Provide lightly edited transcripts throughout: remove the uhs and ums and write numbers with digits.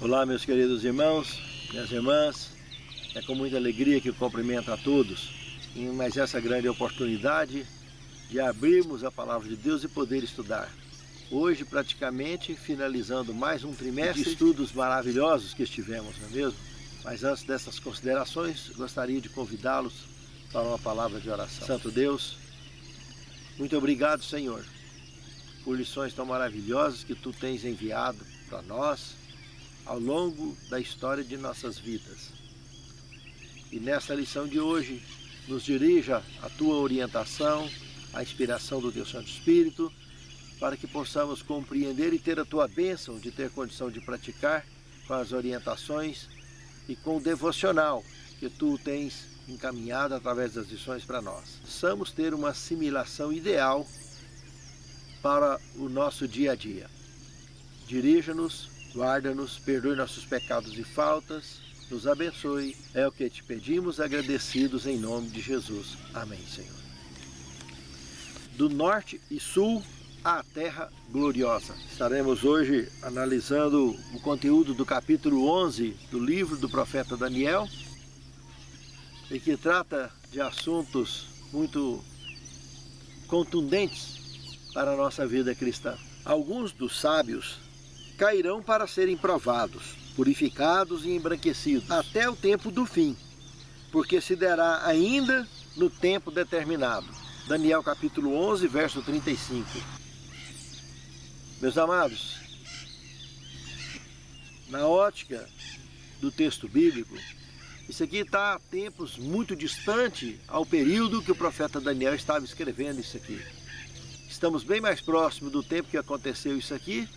Olá, meus queridos irmãos, minhas irmãs, é com muita alegria que eu cumprimento a todos em mais essa grande oportunidade de abrirmos a Palavra de Deus e poder estudar. Hoje, praticamente, finalizando mais um trimestre de estudos maravilhosos que estivemos, não é mesmo? Mas antes dessas considerações, gostaria de convidá-los para uma palavra de oração. Santo Deus, muito obrigado, Senhor, por lições tão maravilhosas que Tu tens enviado para nós, ao longo da história de nossas vidas. E nessa lição de hoje, nos dirija a Tua orientação, a inspiração do Teu Santo Espírito, para que possamos compreender e ter a Tua bênção de ter condição de praticar com as orientações e com o devocional que Tu tens encaminhado através das lições para nós. Possamos ter uma assimilação ideal para o nosso dia a dia. Dirija-nos, guarda-nos, perdoe nossos pecados e faltas, nos abençoe. É o que te pedimos, agradecidos em nome de Jesus. Amém, Senhor. Do norte e sul, a terra gloriosa. Estaremos hoje analisando o conteúdo do capítulo 11 do livro do profeta Daniel, e que trata de assuntos muito contundentes para a nossa vida cristã. Alguns dos sábios cairão para serem provados, purificados e embranquecidos, até o tempo do fim, porque se dará ainda no tempo determinado. Daniel capítulo 11, verso 35. Meus amados, na ótica do texto bíblico, isso aqui está a tempos muito distante ao período que o profeta Daniel estava escrevendo isso aqui. Estamos bem mais próximos do tempo que aconteceu isso aqui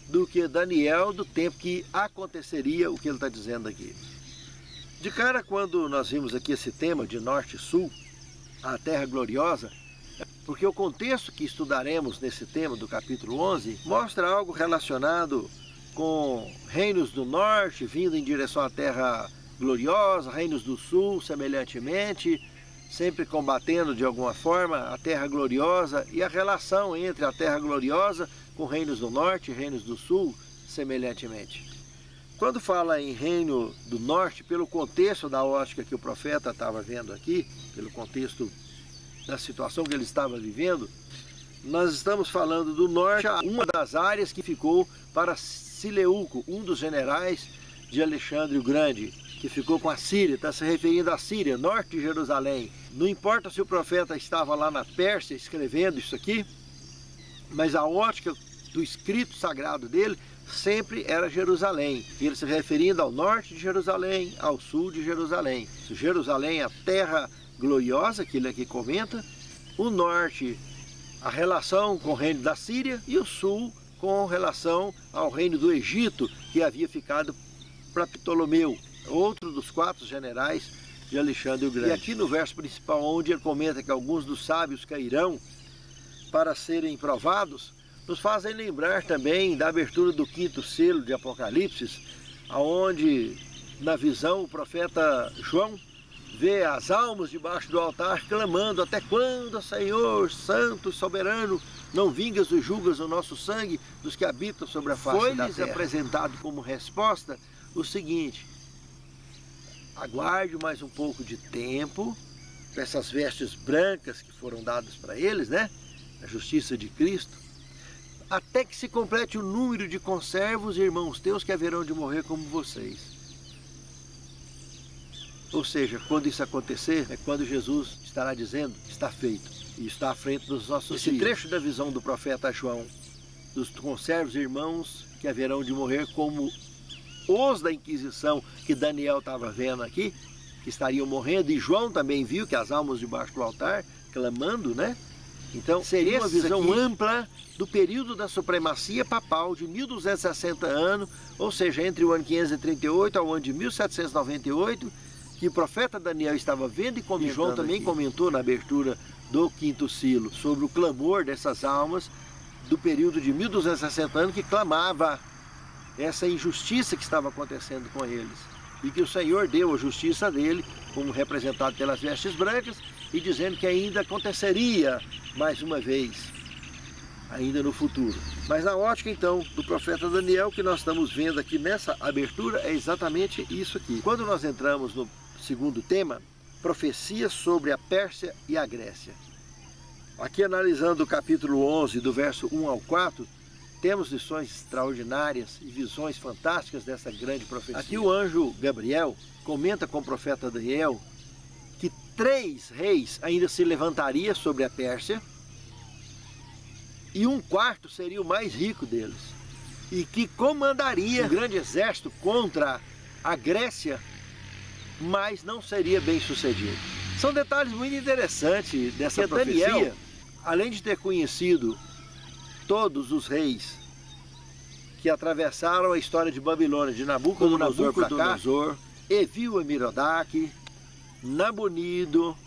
do que Daniel, do tempo que aconteceria o que ele está dizendo aqui. De cara, quando nós vimos aqui esse tema de norte e sul, a terra gloriosa, porque o contexto que estudaremos nesse tema do capítulo 11 mostra algo relacionado com reinos do norte vindo em direção à terra gloriosa, reinos do sul semelhantemente, sempre combatendo de alguma forma a terra gloriosa, e a relação entre a terra gloriosa com reinos do norte e reinos do sul semelhantemente. Quando fala em reino do norte, pelo contexto da ótica que o profeta estava vendo aqui, pelo contexto da situação que ele estava vivendo, nós estamos falando do norte, uma das áreas que ficou para Sileuco, um dos generais de Alexandre o Grande, que ficou com a Síria, está se referindo à Síria, norte de Jerusalém. Não importa se o profeta estava lá na Pérsia escrevendo isso aqui, mas a ótica do escrito sagrado dele sempre era Jerusalém. Ele se referindo ao norte de Jerusalém, ao sul de Jerusalém. Jerusalém é a terra gloriosa, que ele aqui comenta. O norte, a relação com o reino da Síria, e o sul com relação ao reino do Egito, que havia ficado para Ptolomeu, outro dos 4 generais de Alexandre o Grande. E aqui no verso principal, onde ele comenta que alguns dos sábios cairão para serem provados, nos fazem lembrar também da abertura do 5º selo de Apocalipse, onde na visão o profeta João vê as almas debaixo do altar clamando: até quando, Senhor, santo, soberano, não vingas ou julgas o nosso sangue dos que habitam sobre a face da terra? Foi-lhes apresentado como resposta o seguinte: aguarde mais um pouco de tempo para essas vestes brancas que foram dadas para eles, né? A justiça de Cristo, até que se complete o número de conservos e irmãos teus que haverão de morrer como vocês. Ou seja, quando isso acontecer, é quando Jesus estará dizendo: está feito, e está à frente dos nossos dias. Esse trecho da visão do profeta João, dos conservos e irmãos que haverão de morrer como os da Inquisição, que Daniel estava vendo aqui, que estariam morrendo, e João também viu que as almas debaixo do altar, clamando, né? Então, seria uma visão ampla do período da supremacia papal de 1260 anos, ou seja, entre o ano 538 ao ano de 1798, que o profeta Daniel estava vendo e comentando. E João também comentou na abertura do 5º selo sobre o clamor dessas almas do período de 1260 anos, que clamava essa injustiça que estava acontecendo com eles, e que o Senhor deu a justiça dele, como representado pelas vestes brancas, e dizendo que ainda aconteceria mais uma vez. ainda no futuro. Mas na ótica então do profeta Daniel, que nós estamos vendo aqui nessa abertura, é exatamente isso aqui. Quando nós entramos no segundo tema, profecias sobre a Pérsia e a Grécia. Aqui analisando o capítulo 11, do verso 1 ao 4, temos lições extraordinárias e visões fantásticas dessa grande profecia. Aqui o anjo Gabriel comenta com o profeta Daniel que 3 reis ainda se levantariam sobre a Pérsia e um quarto seria o mais rico deles, e que comandaria um grande exército contra a Grécia, mas não seria bem sucedido. São detalhes muito interessantes dessa profecia. Daniel, além de ter conhecido todos os reis que atravessaram a história de Babilônia, de Nabucodonosor, Evil Merodach, Nabonido,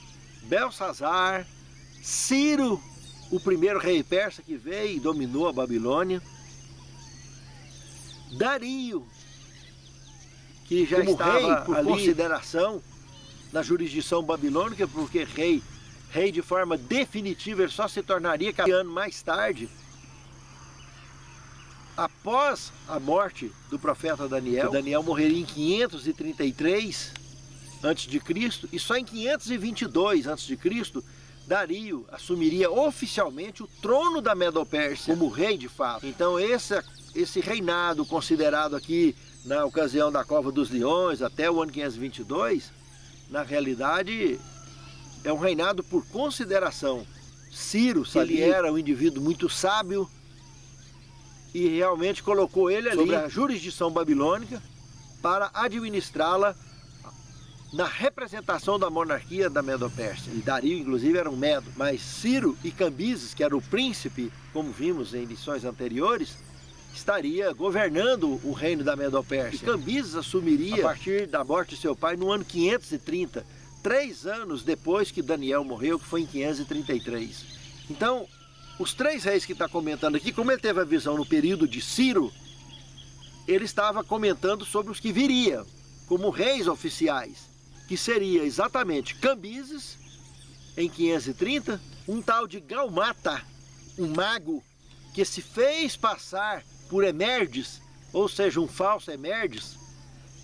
Belsazar, Ciro, o primeiro rei persa que veio e dominou a Babilônia, Dario, que já estava por consideração na jurisdição babilônica, porque rei de forma definitiva ele só se tornaria 14 anos mais tarde, após a morte do profeta Daniel. Daniel morreria em 533 a.C. e só em 522 a.C. Dario assumiria oficialmente o trono da Medo-Pérsia como rei de fato. Então esse reinado considerado aqui na ocasião da Cova dos Leões até o ano 522, na realidade é um reinado por consideração. Ciro, ele era um indivíduo muito sábio e realmente colocou ele ali sobre a jurisdição babilônica para administrá-la na representação da monarquia da Medo-Pérsia. E Dario, inclusive, era um medo. Mas Ciro e Cambises, que era o príncipe, como vimos em lições anteriores, estaria governando o reino da Medo-Pérsia. E Cambises assumiria a partir da morte de seu pai no ano 530, 3 anos depois que Daniel morreu, que foi em 533. Então, os 3 reis que está comentando aqui, como ele teve a visão no período de Ciro, ele estava comentando sobre os que viriam como reis oficiais, que seria exatamente Cambises, em 530, um tal de Gaumata, um mago, que se fez passar por Emerdes, ou seja, um falso Emerdes,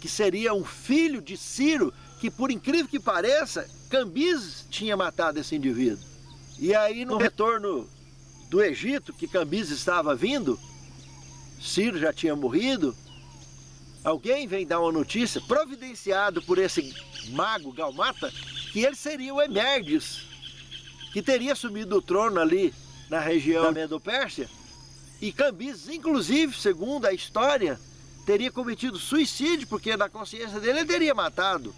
que seria um filho de Ciro, que por incrível que pareça, Cambises tinha matado esse indivíduo. E aí no retorno do Egito, que Cambises estava vindo, Ciro já tinha morrido, alguém vem dar uma notícia, providenciado por esse mago Gaumata, que ele seria o Emerdes, que teria assumido o trono ali na região da Medo-Pérsia, e Cambises, inclusive, segundo a história, teria cometido suicídio, porque na consciência dele ele teria matado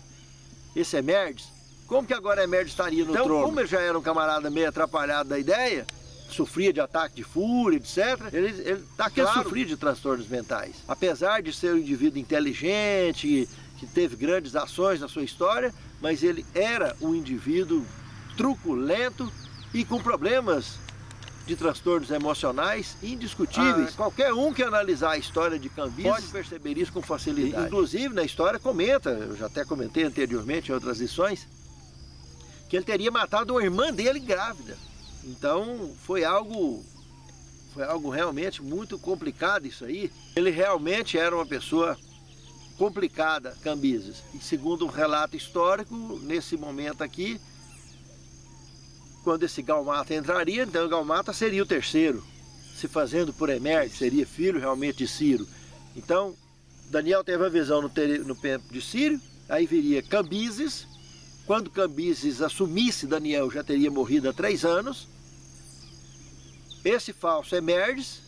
esse Emerdes. Como que agora Emerdes estaria no trono? Como ele já era um camarada meio atrapalhado da ideia, sofria de ataque de fúria, etc. Ele sofria de transtornos mentais. Apesar de ser um indivíduo inteligente, que teve grandes ações na sua história, mas ele era um indivíduo truculento e com problemas de transtornos emocionais indiscutíveis. Qualquer um que analisar a história de Cambises pode perceber isso com facilidade. Inclusive na história comenta, eu já até comentei anteriormente em outras lições, que ele teria matado uma irmã dele grávida. Então foi algo realmente muito complicado isso aí. Ele realmente era uma pessoa complicada, Cambises. E segundo um relato histórico, nesse momento aqui, quando esse Gaumata entraria, então o Gaumata seria o terceiro, se fazendo por Emerdes, seria filho realmente de Ciro. Então Daniel teve a visão no tempo de Ciro, aí viria Cambises. Quando Cambises assumisse, Daniel já teria morrido há 3 anos. Esse falso Emerdes,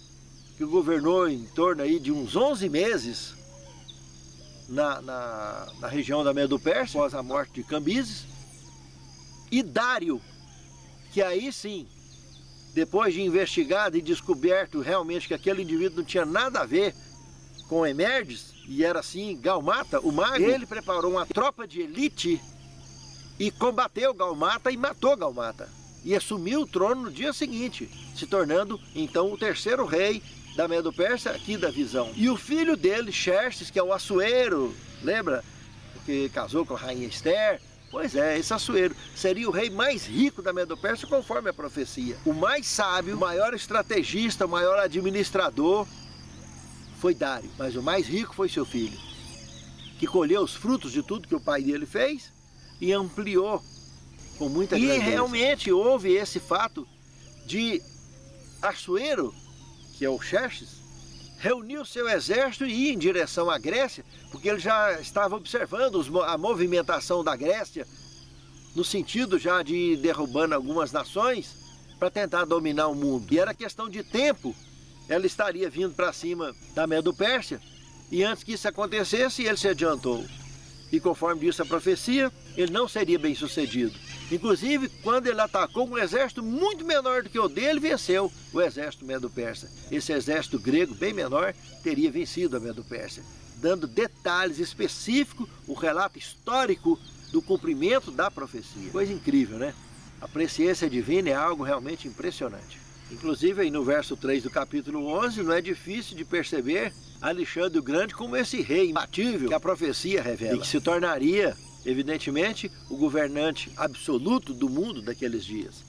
que governou em torno aí de uns 11 meses na região da Medo-Pérsia, após a morte de Cambises. E Dario, que aí sim, depois de investigado e descoberto realmente que aquele indivíduo não tinha nada a ver com Emerdes, e era assim Gaumata, o mago, ele preparou uma tropa de elite e combateu Gaumata e matou Gaumata. E assumiu o trono no dia seguinte, se tornando então o terceiro rei da Medo-Pérsia, aqui da visão. E o filho dele, Xerxes, que é o Assuero, lembra? Que casou com a rainha Esther, Pois é, esse Assuero seria o rei mais rico da Medo-Pérsia conforme a profecia. O mais sábio, o maior estrategista, o maior administrador foi Dário, mas o mais rico foi seu filho, que colheu os frutos de tudo que o pai dele fez e ampliou com muita grandeza. E realmente houve esse fato de Assuero, que é o Xerxes, reuniu seu exército e ia em direção à Grécia, porque ele já estava observando a movimentação da Grécia, no sentido já de ir derrubando algumas nações para tentar dominar o mundo. E era questão de tempo, ela estaria vindo para cima da Medo-Pérsia, e antes que isso acontecesse, ele se adiantou. E conforme disse a profecia, ele não seria bem sucedido. Inclusive, quando ele atacou um exército muito menor do que o dele, venceu o exército Medo-Persa. Esse exército grego, bem menor, teria vencido a Medo-Pérsia, dando detalhes específicos, o relato histórico do cumprimento da profecia. Coisa incrível, né? A presciência divina é algo realmente impressionante. Inclusive, aí no verso 3 do capítulo 11, não é difícil de perceber Alexandre o Grande como esse rei imbatível que a profecia revela, e que se tornaria, evidentemente, o governante absoluto do mundo daqueles dias.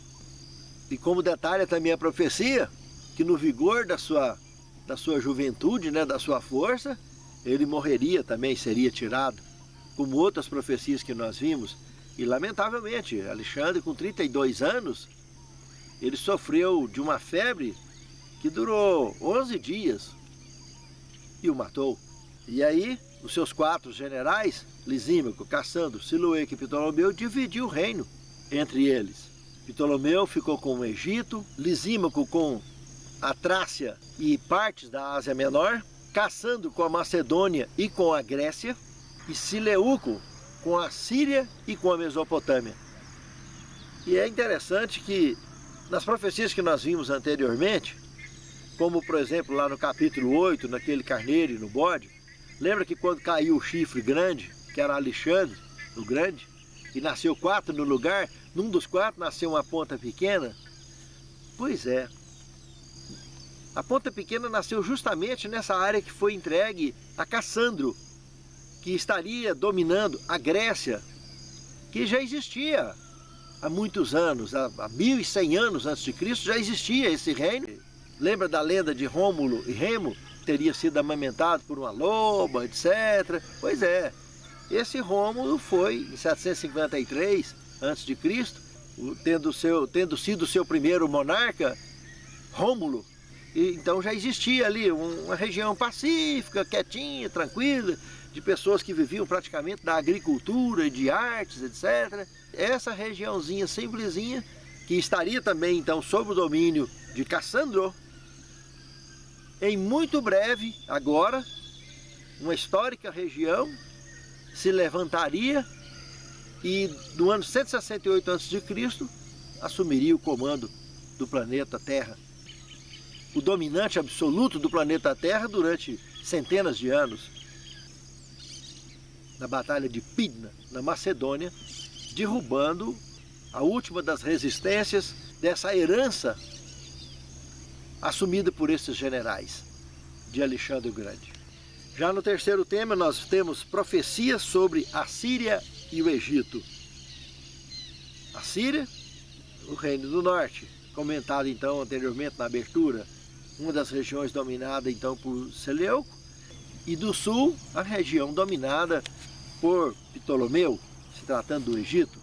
E como detalha também a profecia, que no vigor da sua juventude, né, da sua força, ele morreria também, seria tirado, como outras profecias que nós vimos. E lamentavelmente, Alexandre, com 32 anos, ele sofreu de uma febre que durou 11 dias e o matou. E aí, os seus 4 generais, Lisímaco, Cassandro, Siloeco e Ptolomeu, dividiu o reino entre eles. Ptolomeu ficou com o Egito, Lisímaco com a Trácia e partes da Ásia Menor, Cassandro com a Macedônia e com a Grécia, e Seleuco com a Síria e com a Mesopotâmia. E é interessante que nas profecias que nós vimos anteriormente, como por exemplo lá no capítulo 8, naquele carneiro e no bode, lembra que quando caiu o chifre grande, que era Alexandre o Grande, e nasceu 4 no lugar, num dos 4 nasceu uma ponta pequena? Pois é, a ponta pequena nasceu justamente nessa área que foi entregue a Cassandro, que estaria dominando a Grécia, que já existia há muitos anos, há 1100 anos antes de Cristo, já existia esse reino. Lembra da lenda de Rômulo e Remo? Teria sido amamentado por uma loba, etc. Pois é, esse Rômulo foi em 753 a.C., tendo sido seu primeiro monarca, Rômulo. E então já existia ali uma região pacífica, quietinha, tranquila, de pessoas que viviam praticamente da agricultura, de artes, etc. Essa regiãozinha simplesinha, que estaria também então sob o domínio de Cassandro, em muito breve, agora, uma histórica região se levantaria e no ano 168 a.C. assumiria o comando do planeta Terra. O dominante absoluto do planeta Terra durante centenas de anos. Na Batalha de Pydna, na Macedônia, derrubando a última das resistências dessa herança assumida por esses generais de Alexandre o Grande. Já no terceiro tema nós temos profecias sobre a Síria e o Egito. A Síria, o Reino do Norte, comentado então anteriormente na abertura, uma das regiões dominada então por Seleuco, e do sul, a região dominada por Ptolomeu, se tratando do Egito.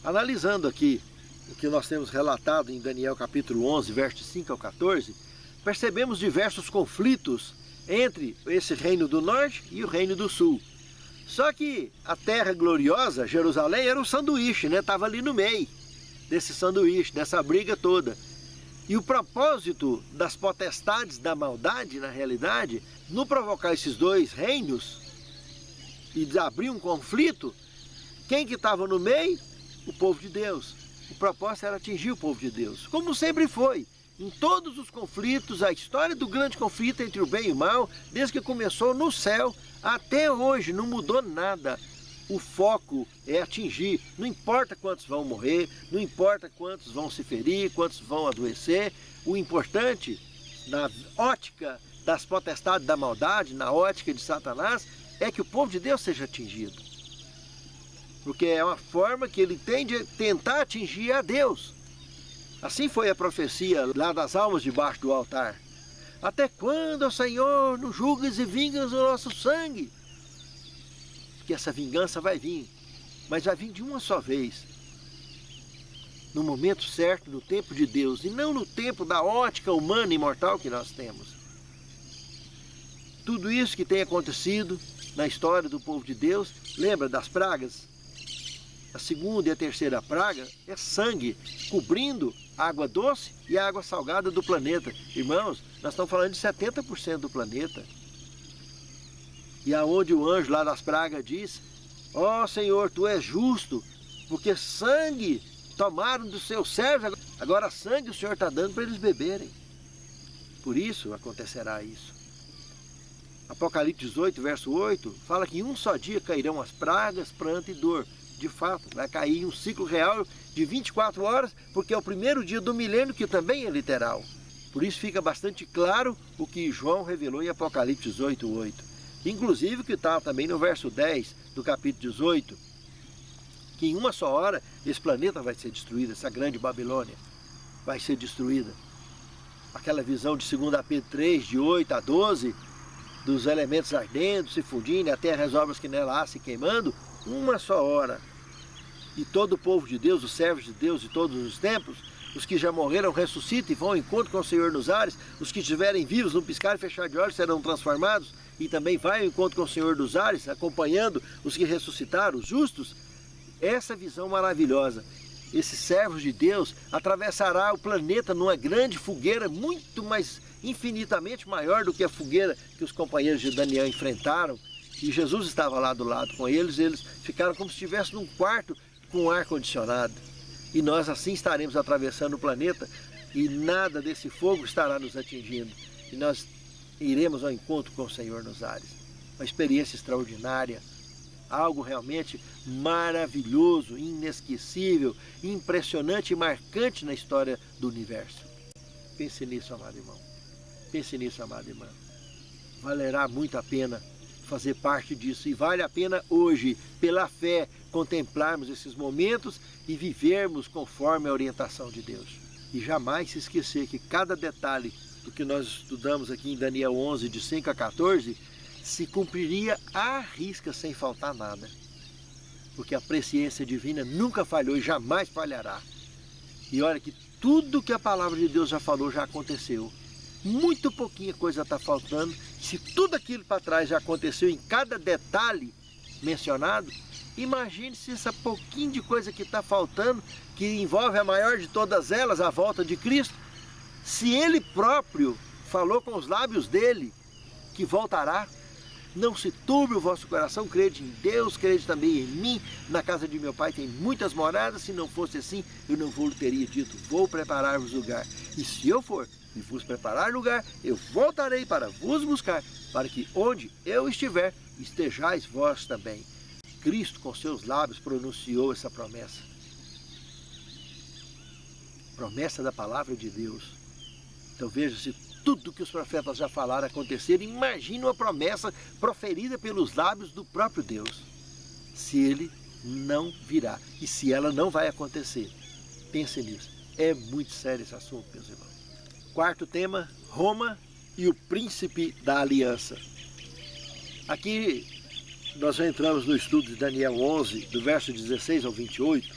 Analisando aqui o que nós temos relatado em Daniel capítulo 11, versos 5 ao 14, percebemos diversos conflitos entre esse reino do norte e o reino do sul. Só que a terra gloriosa, Jerusalém, era o sanduíche, né? Estava ali no meio desse sanduíche, dessa briga toda. E o propósito das potestades da maldade, na realidade, no provocar esses dois reinos e abrir um conflito, quem que estava no meio? O povo de Deus. O propósito era atingir o povo de Deus, como sempre foi. Em todos os conflitos, a história do grande conflito entre o bem e o mal, desde que começou no céu até hoje, não mudou nada. O foco é atingir, não importa quantos vão morrer, não importa quantos vão se ferir, quantos vão adoecer. O importante, na ótica das potestades da maldade, na ótica de Satanás, é que o povo de Deus seja atingido. porque é uma forma que ele tem de tentar atingir a Deus. Assim foi a profecia lá das almas debaixo do altar. Até quando, ó Senhor, nos julgas e vingas o nosso sangue? Porque essa vingança vai vir, mas vai vir de uma só vez. No momento certo, no tempo de Deus, e não no tempo da ótica humana e mortal que nós temos. Tudo isso que tem acontecido na história do povo de Deus, lembra das pragas? A segunda e a terceira praga é sangue, cobrindo a água doce e a água salgada do planeta. Irmãos, nós estamos falando de 70% do planeta. E aonde o anjo lá das pragas diz, ó Senhor, tu és justo, porque sangue tomaram dos seus servos, agora sangue o Senhor está dando para eles beberem. Por isso acontecerá isso. Apocalipse 18, verso 8, fala que em um só dia cairão as pragas, pranto e dor. De fato, vai cair um ciclo real de 24 horas, porque é o primeiro dia do milênio, que também é literal. Por isso fica bastante claro o que João revelou em Apocalipse 18, 8. Inclusive o que está também no verso 10 do capítulo 18, que em uma só hora esse planeta vai ser destruído, essa grande Babilônia vai ser destruída. Aquela visão de 2 Pedro 3, de 8 a 12, dos elementos ardendo, se fundindo, a terra e as obras que nela há se queimando, uma só hora. E todo o povo de Deus, os servos de Deus de todos os tempos, os que já morreram ressuscitam e vão ao encontro com o Senhor nos ares, os que estiverem vivos, no piscar e fechar de olhos, serão transformados, e também vai ao encontro com o Senhor dos ares, acompanhando os que ressuscitaram, os justos. Essa visão maravilhosa, esses servos de Deus atravessará o planeta numa grande fogueira, muito mais, infinitamente maior do que a fogueira que os companheiros de Daniel enfrentaram. E Jesus estava lá do lado com eles, eles ficaram como se estivessem num quarto com ar-condicionado. E nós assim estaremos atravessando o planeta e nada desse fogo estará nos atingindo. E nós iremos ao encontro com o Senhor nos ares. Uma experiência extraordinária, algo realmente maravilhoso, inesquecível, impressionante e marcante na história do universo. Pense nisso, amado irmão. Pense nisso, amada irmã. Valerá muito a pena fazer parte disso, e vale a pena hoje, pela fé, contemplarmos esses momentos e vivermos conforme a orientação de Deus. E jamais se esquecer que cada detalhe do que nós estudamos aqui em Daniel 11, de 5 a 14, se cumpriria à risca sem faltar nada. Porque a presciência divina nunca falhou e jamais falhará. E olha que tudo que a palavra de Deus já falou já aconteceu. Muito pouquinha coisa está faltando. Se tudo aquilo para trás já aconteceu em cada detalhe mencionado, imagine se essa pouquinho de coisa que está faltando, que envolve a maior de todas elas, a volta de Cristo, se Ele próprio falou com os lábios dele que voltará. Não se turbe o vosso coração, crede em Deus, crede também em mim. Na casa de meu pai tem muitas moradas, se não fosse assim, eu não vos teria dito, vou preparar-vos lugar. E se eu for e vos preparar lugar, eu voltarei para vos buscar, para que onde eu estiver, estejais vós também. Cristo com seus lábios pronunciou essa promessa. Promessa da palavra de Deus. Então veja, se tudo que os profetas já falaram acontecer, imagine uma promessa proferida pelos lábios do próprio Deus. Se ele não virá e se ela não vai acontecer, pense nisso. É muito sério esse assunto, meus irmãos. Quarto tema, Roma e o príncipe da aliança. Aqui nós já entramos no estudo de Daniel 11, do verso 16 ao 28,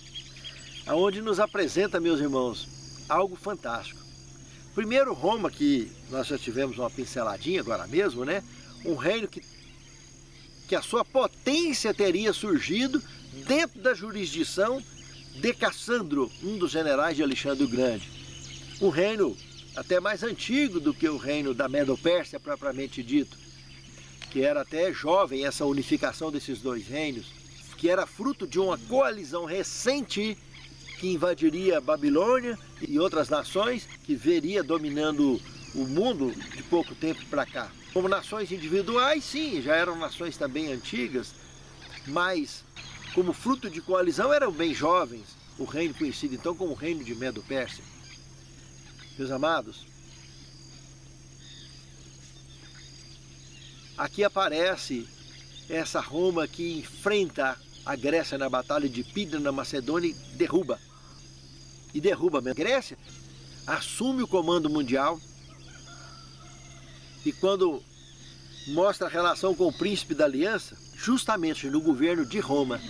onde nos apresenta, meus irmãos, algo fantástico. Primeiro, Roma, que nós já tivemos uma pinceladinha agora mesmo, né? Um reino que a sua potência teria surgido dentro da jurisdição de Cassandro, um dos generais de Alexandre o Grande. Um reino até mais antigo do que o reino da Medo-Pérsia propriamente dito, que era até jovem essa unificação desses dois reinos, que era fruto de uma coalizão recente que invadiria a Babilônia e outras nações, que veria dominando o mundo de pouco tempo para cá. Como nações individuais, sim, já eram nações também antigas, mas como fruto de coalizão eram bem jovens, o reino conhecido então como o reino de Medo-Pérsia. Meus amados, aqui aparece essa Roma que enfrenta a Grécia na batalha de Pydna, na Macedônia, e derruba. E derruba mesmo. A Grécia assume o comando mundial e quando mostra a relação com o príncipe da aliança, justamente no governo de Roma,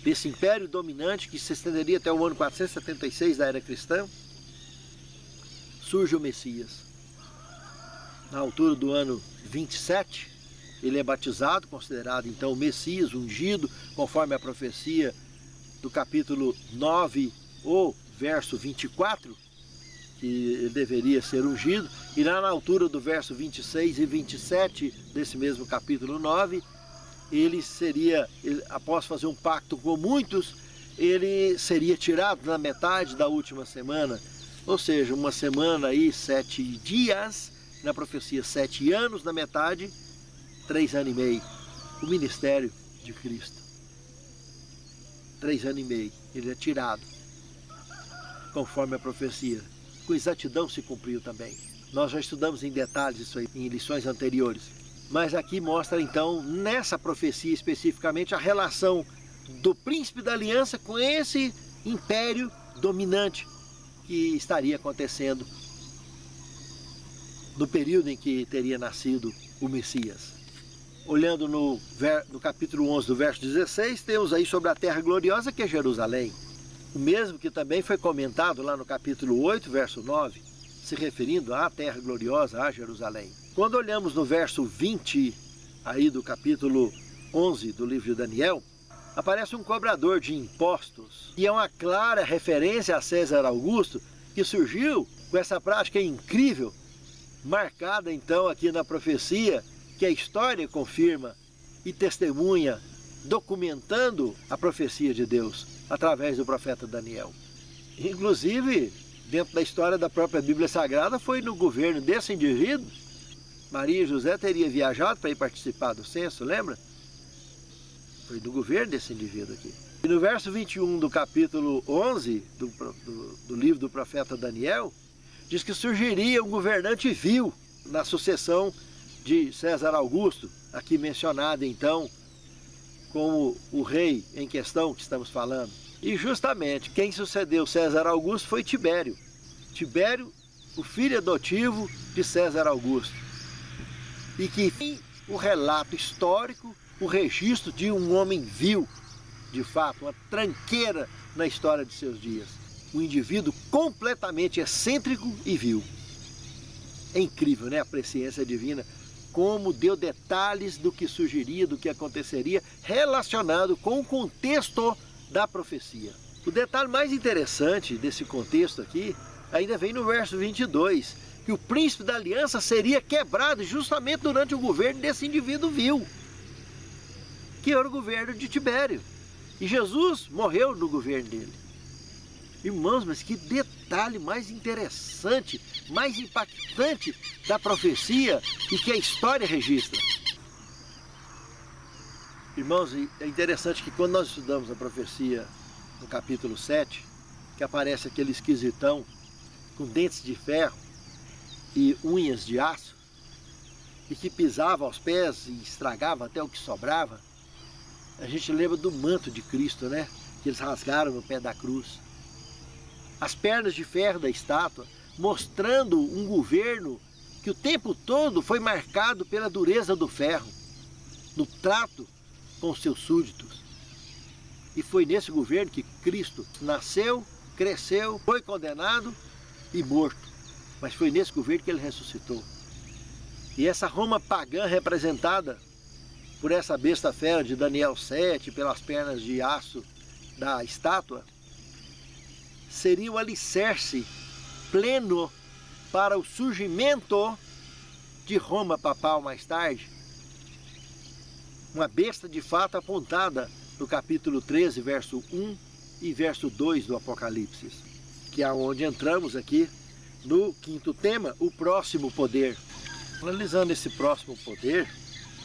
desse império dominante que se estenderia até o ano 476 da era cristã, surge o Messias. Na altura do ano 27, ele é batizado, considerado então o Messias, ungido, conforme a profecia do capítulo 9, ou verso 24, que ele deveria ser ungido, e lá na altura do verso 26 e 27 desse mesmo capítulo 9, ele seria, após fazer um pacto com muitos, ele seria tirado na metade da última semana, ou seja, uma semana aí, 7 dias, na profecia 7 anos na metade, 3 anos e meio, o ministério de Cristo. 3 anos e meio, ele é tirado, conforme a profecia. Com exatidão se cumpriu também. Nós já estudamos em detalhes isso aí, em lições anteriores. Mas aqui mostra então, nessa profecia especificamente, a relação do príncipe da aliança com esse império dominante que estaria acontecendo no período em que teria nascido o Messias. Olhando no capítulo 11 do verso 16, temos aí sobre a terra gloriosa que é Jerusalém. O mesmo que também foi comentado lá no capítulo 8, verso 9, se referindo à terra gloriosa, a Jerusalém. Quando olhamos no verso 20 aí do capítulo 11 do livro de Daniel, aparece um cobrador de impostos, e é uma clara referência a César Augusto, que surgiu com essa prática incrível, marcada então aqui na profecia, que a história confirma e testemunha, documentando a profecia de Deus, através do profeta Daniel. Inclusive, dentro da história da própria Bíblia Sagrada, foi no governo desse indivíduo, Maria e José teriam viajado para ir participar do censo, lembra? Foi do governo desse indivíduo aqui. E no verso 21 do capítulo 11 do livro do profeta Daniel, diz que surgiria um governante vil na sucessão de César Augusto, aqui mencionado então como o rei em questão que estamos falando. E justamente quem sucedeu César Augusto foi Tibério. Tibério, o filho adotivo de César Augusto. E que tem o relato histórico, o registro de um homem vil, de fato, uma tranqueira na história de seus dias. Um indivíduo completamente excêntrico e vil. É incrível, né? A presciência divina, como deu detalhes do que surgiria, do que aconteceria, relacionado com o contexto da profecia. O detalhe mais interessante desse contexto aqui, ainda vem no verso 22, que o príncipe da aliança seria quebrado justamente durante o governo desse indivíduo vil, que era o governo de Tibério. E Jesus morreu no governo dele. Irmãos, mas que detalhe mais interessante, mais impactante da profecia e que a história registra. Irmãos, é interessante que quando nós estudamos a profecia no capítulo 7, que aparece aquele esquisitão com dentes de ferro e unhas de aço, e que pisava aos pés e estragava até o que sobrava, a gente lembra do manto de Cristo, né? Que eles rasgaram no pé da cruz. As pernas de ferro da estátua, mostrando um governo que o tempo todo foi marcado pela dureza do ferro, no trato com os seus súditos. E foi nesse governo que Cristo nasceu, cresceu, foi condenado e morto. Mas foi nesse governo que ele ressuscitou. E essa Roma pagã representada por essa besta fera de Daniel 7, pelas pernas de aço da estátua, seria o alicerce pleno para o surgimento de Roma papal mais tarde. Uma besta de fato apontada no capítulo 13, verso 1 e verso 2 do Apocalipse, que é onde entramos aqui no quinto tema, o próximo poder. Analisando esse próximo poder,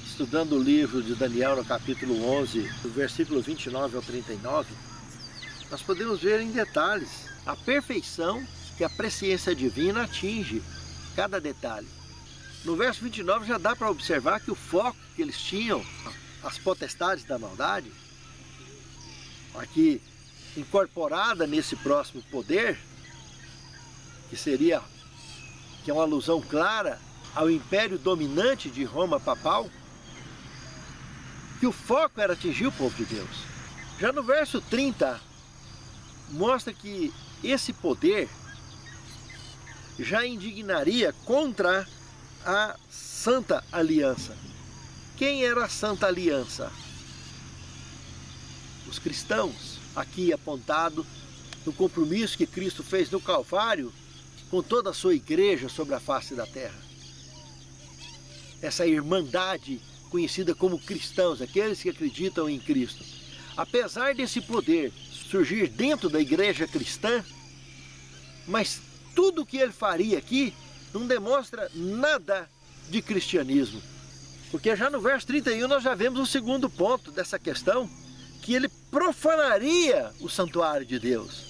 estudando o livro de Daniel no capítulo 11, do versículo 29 ao 39, nós podemos ver em detalhes a perfeição que a presciência divina atinge cada detalhe. No verso 29 já dá para observar que o foco que eles tinham, as potestades da maldade, aqui incorporada nesse próximo poder, que é uma alusão clara ao império dominante de Roma papal, que o foco era atingir o povo de Deus. Já no verso 30, mostra que esse poder já indignaria contra a Santa Aliança. Quem era a Santa Aliança? Os cristãos, aqui apontado no compromisso que Cristo fez no Calvário com toda a sua igreja sobre a face da terra. Essa irmandade conhecida como cristãos, aqueles que acreditam em Cristo. Apesar desse poder surgir dentro da igreja cristã, mas tudo o que ele faria aqui não demonstra nada de cristianismo. Porque já no verso 31 nós já vemos o segundo ponto dessa questão, que ele profanaria o santuário de Deus.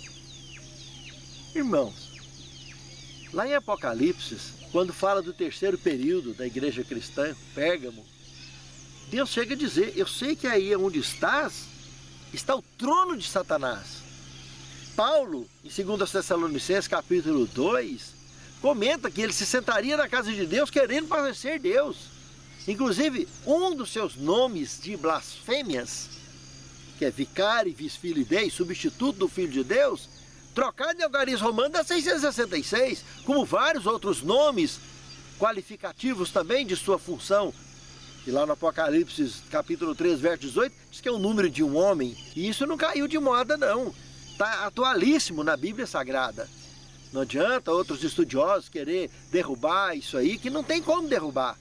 Irmãos, lá em Apocalipse, quando fala do terceiro período da igreja cristã, Pérgamo, Deus chega a dizer: eu sei que aí onde estás, está o trono de Satanás. Paulo, em 2 Tessalonicenses capítulo 2, comenta que ele se sentaria na casa de Deus querendo parecer Deus. Inclusive, um dos seus nomes de blasfêmias, que é vicário, vice-filho dei, substituto do Filho de Deus, trocado em algarismo romano dá 666, como vários outros nomes qualificativos também de sua função. E lá no Apocalipse, capítulo 3, verso 18, diz que é o número de um homem. E isso não caiu de moda, não. Está atualíssimo na Bíblia Sagrada. Não adianta outros estudiosos querer derrubar isso aí, que não tem como derrubar.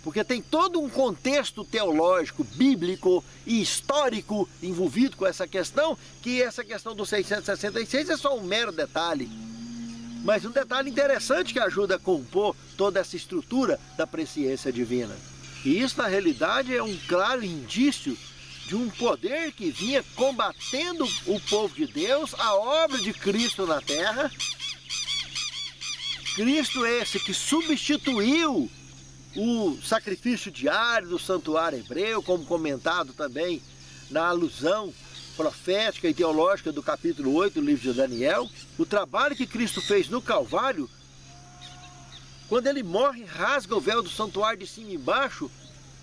Porque tem todo um contexto teológico, bíblico e histórico envolvido com essa questão, que essa questão do 666 é só um mero detalhe. Mas um detalhe interessante que ajuda a compor toda essa estrutura da presciência divina. E isso, na realidade, é um claro indício de um poder que vinha combatendo o povo de Deus, a obra de Cristo na terra. Cristo esse que substituiu o sacrifício diário do santuário hebreu, como comentado também na alusão profética e teológica do capítulo 8 do livro de Daniel. O trabalho que Cristo fez no Calvário, quando ele morre, rasga o véu do santuário de cima e embaixo,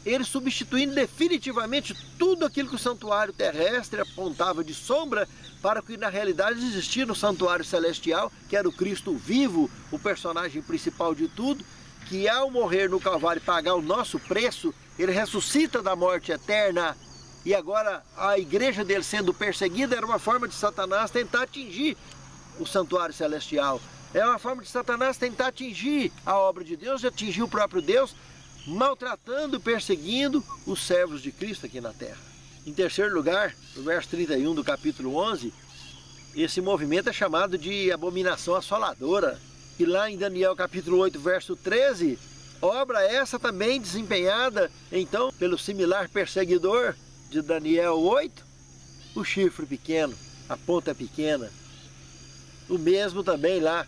ele substituindo definitivamente tudo aquilo que o santuário terrestre apontava de sombra para o que na realidade existia no santuário celestial, que era o Cristo vivo, o personagem principal de tudo, que ao morrer no Calvário e pagar o nosso preço, ele ressuscita da morte eterna. E agora a igreja dele sendo perseguida era uma forma de Satanás tentar atingir o santuário celestial. É uma forma de Satanás tentar atingir a obra de Deus, de atingir o próprio Deus, maltratando, perseguindo os servos de Cristo aqui na terra. Em terceiro lugar, no verso 31 do capítulo 11, esse movimento é chamado de abominação assoladora. E lá em Daniel capítulo 8, verso 13, obra essa também desempenhada, então, pelo similar perseguidor de Daniel 8, o chifre pequeno, a ponta pequena. O mesmo também lá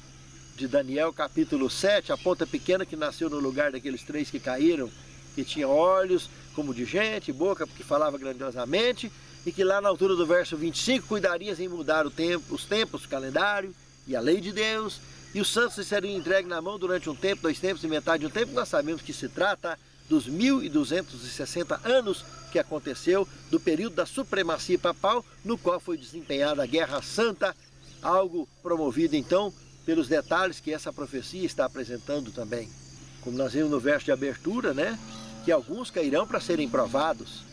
de Daniel capítulo 7, a ponta pequena que nasceu no lugar daqueles três que caíram, que tinha olhos como de gente, boca porque falava grandiosamente, e que lá na altura do verso 25, cuidarias em mudar os tempos, o calendário e a lei de Deus, e os santos seriam entregues na mão durante um tempo, 2 tempos e metade de um tempo. Nós sabemos que se trata dos 1260 anos que aconteceu do período da supremacia papal, no qual foi desempenhada a Guerra Santa, algo promovido então pelos detalhes que essa profecia está apresentando também. Como nós vimos no verso de abertura, né, que alguns cairão para serem provados.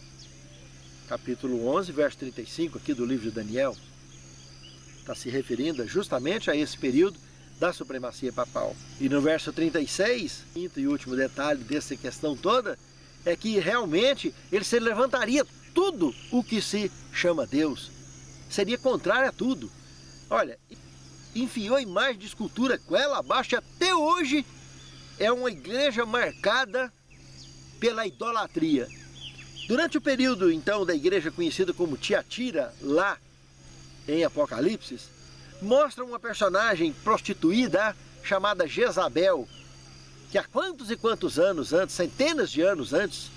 Capítulo 11, verso 35 aqui do livro de Daniel, está se referindo justamente a esse período da supremacia papal. E no verso 36, quinto e último detalhe dessa questão toda, é que realmente ele se levantaria tudo o que se chama Deus. Seria contrário a tudo. Olha, enfiou imagem de escultura com ela abaixo, até hoje é uma igreja marcada pela idolatria. Durante o período então da igreja conhecida como Tiatira, lá em Apocalipse, mostra uma personagem prostituída chamada Jezabel, que há quantos e quantos anos antes, centenas de anos antes,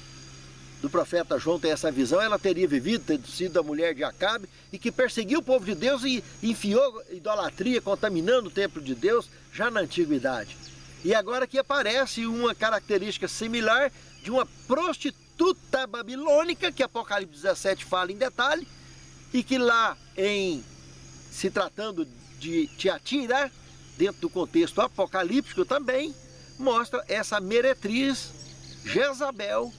do profeta João tem essa visão, ela teria vivido, ter sido a mulher de Acabe, e que perseguiu o povo de Deus e enfiou idolatria, contaminando o templo de Deus, já na antiguidade. E agora que aparece uma característica similar de uma prostituta babilônica, que Apocalipse 17 fala em detalhe, e que lá, se tratando de Tiatira, dentro do contexto apocalíptico também, mostra essa meretriz Jezabel,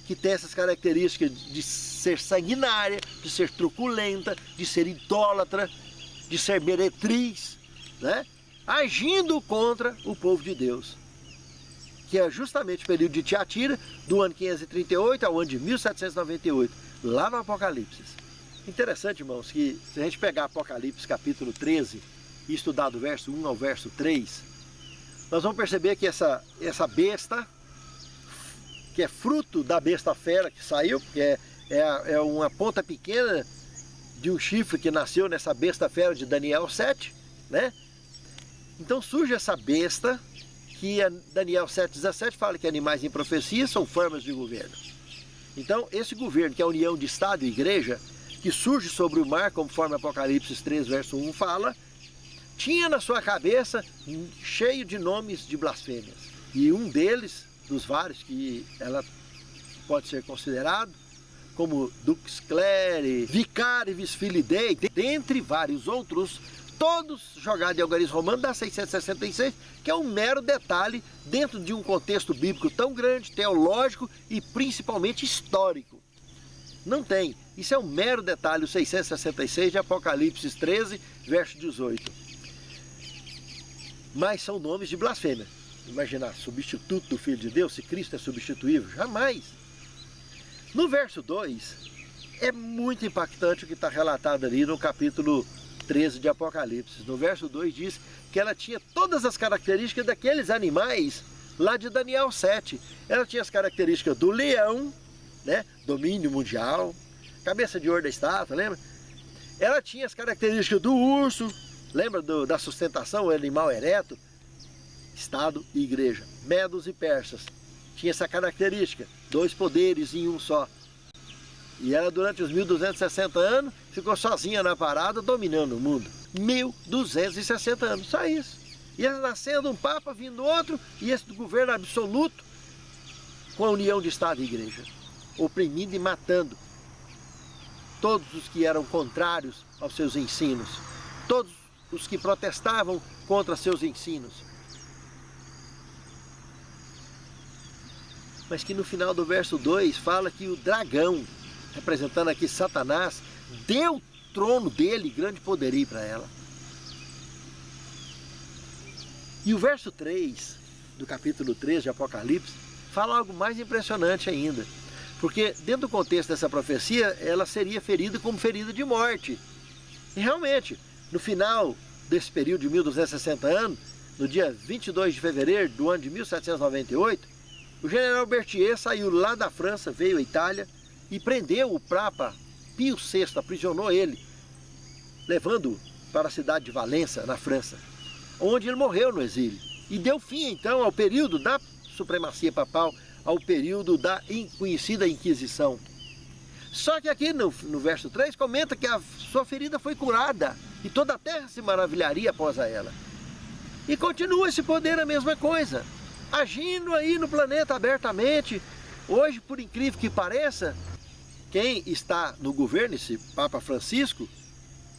que tem essas características de ser sanguinária, de ser truculenta, de ser idólatra, de ser meretriz, né? Agindo contra o povo de Deus, que é justamente o período de Tiatira, do ano 538 ao ano de 1798, lá no Apocalipse. Interessante, irmãos, que se a gente pegar Apocalipse capítulo 13 e estudar do verso 1 ao verso 3, nós vamos perceber que essa besta, que é fruto da besta fera que saiu, que é uma ponta pequena de um chifre que nasceu nessa besta fera de Daniel 7, né? Então surge essa besta, que Daniel 7,17 fala que animais em profecia são formas de governo. Então esse governo, que é a união de Estado e Igreja, que surge sobre o mar, conforme Apocalipse 3, verso 1 fala, tinha na sua cabeça cheio de nomes de blasfêmias. E um deles, dos vários que ela pode ser considerado, como Dux Cleri, Vicarivis Filidei, dentre vários outros, todos jogados em algarismo romano, dá 666, que é um mero detalhe dentro de um contexto bíblico tão grande, teológico e principalmente histórico. Não tem. Isso é um mero detalhe, o 666 de Apocalipse 13, verso 18. Mas são nomes de blasfêmia. Imaginar, substituto do Filho de Deus, se Cristo é substituível? Jamais. No verso 2, é muito impactante o que está relatado ali no capítulo 13 de Apocalipse. No verso 2 diz que ela tinha todas as características daqueles animais lá de Daniel 7. Ela tinha as características do leão, né? Domínio mundial, cabeça de ouro da estátua, lembra? Ela tinha as características do urso, lembra da sustentação, o animal ereto? Estado e igreja. Medos e persas. Tinha essa característica, dois poderes em um só. E ela, durante os 1260 anos, ficou sozinha na parada, dominando o mundo. 1260 anos, só isso. E ela nascendo um papa, vindo outro, e esse governo absoluto, com a união de Estado e igreja, oprimindo e matando todos os que eram contrários aos seus ensinos, todos os que protestavam contra seus ensinos. Mas que no final do verso 2 fala que o dragão, representando aqui Satanás, deu o trono dele, grande poderio para ela. E o verso 3 do capítulo 3 de Apocalipse fala algo mais impressionante ainda. Porque dentro do contexto dessa profecia, ela seria ferida como ferida de morte. E realmente, no final desse período de 1260 anos, no dia 22 de fevereiro do ano de 1798, o general Berthier saiu lá da França, veio à Itália e prendeu o Papa Pio VI, aprisionou ele, levando-o para a cidade de Valença, na França, onde ele morreu no exílio. E deu fim, então, ao período da supremacia papal, ao período da conhecida Inquisição. Só que aqui no verso 3 comenta que a sua ferida foi curada e toda a terra se maravilharia após a ela. E continua esse poder a mesma coisa, agindo aí no planeta abertamente. Hoje, por incrível que pareça, quem está no governo, esse Papa Francisco,